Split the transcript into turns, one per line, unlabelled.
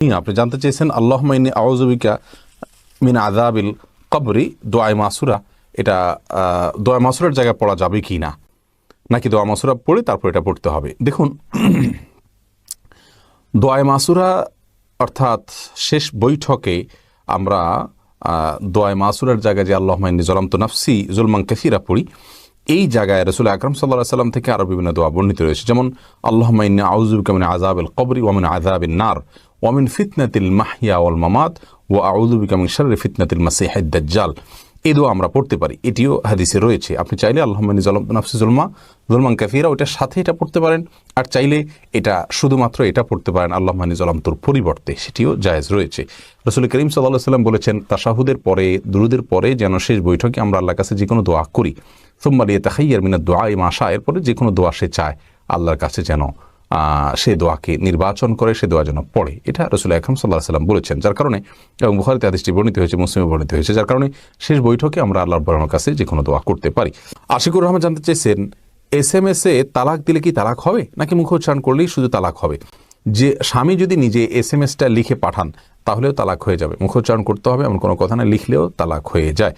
আপনি জানতে চেয়েছেন আল্লাহুম্মা ইন্নী আউযু বিকা মিন আযাবিল কবরি দোয়ায়ে মাসুরা, এটা দোয়ায়ে মাসুরার জায়গায় পড়া যাবে কি না, নাকি দোয়া মাসুরা পড়ে তারপর এটা পড়তে হবে? দেখুন, দোয়ায়ে মাসুরা অর্থাৎ শেষ বৈঠকে আমরা দোয়ায়ে মাসুরার জায়গায় যে আল্লাহুম্মা ইন্নী যালামতু নাফসি যুলমান কাসীরা পড়ি, এই জায়গায় রাসূল আকরাম সাল্লাল্লাহু আলাইহি সাল্লাম থেকে আরও বিভিন্ন দোয়া বর্ণিত রয়েছে। যেমন আল্লাহুম্মা ইন্নী আউযু বিকা মিন আযাবিল কবরি ওয়া মিন আযাবিন নার ওয়া মিন ফিতনাতিল মাহইয়া ওয়াল মামাত ওয়া আউযু বিকা মিন শাররি ফিতনাতিল মাসীহিদ দাজ্জাল। এই দোয়া আমরা পড়তে পারি, এটিও হাদিসে রয়েছে। আপনি চাইলে আল্লাহুম্মা ইন্নী যালামতু নাফসি যুলমান কাসীরা ওইটার সাথে এটা পড়তে পারেন, আর চাইলে এটা শুধুমাত্র এটা পড়তে পারেন আল্লাহুম্মা ইন্নী যালামতুর পরিবর্তে, সেটিও জায়েজ রয়েছে। রাসূল করিম সাল্লাল্লাহু আলাইহি ওয়াসাল্লাম বলেছেন, তাশাহুদের পরে, দুরূদের পরে যেন শেষ বৈঠকে আমরা আল্লাহর কাছে যে কোনো দোয়া করি, সুম্মা লিয়াতাখায়্যার মিনাদ দুআই মা শাআ, এরপরে যে কোনো দোয়া সে চায় আল্লাহর কাছে যেন সে দোয়াকে নির্বাচন করে, সে দোয়া যেন পড়ে। এটা রাসূল আকরাম সাল্লাল্লাহু আলাইহি ওয়াসাল্লাম বলেছেন, যার কারণে, এবং বুখারীতে হাদিসটি বর্ণিত হয়েছে, মুসলিমে বর্ণিত হয়েছে, যার কারণে শেষ বৈঠকে আমরা আল্লাহর বড়ানোর কাছে যে কোনো দোয়া করতে পারি। আশিকুর রহমান জানতে চেয়েছেন, SMS-এ তালাক দিলে কি তালাক হবে, নাকি মুখ উচ্চারণ করলেই শুধু তালাক হবে? যে স্বামী যদি নিজে SMS-টা লিখে পাঠান তাহলেও তালাক হয়ে যাবে, মুখ উচ্চারণ করতে হবে এমন কোনো কথা না, লিখলেও তালাক হয়ে যায়।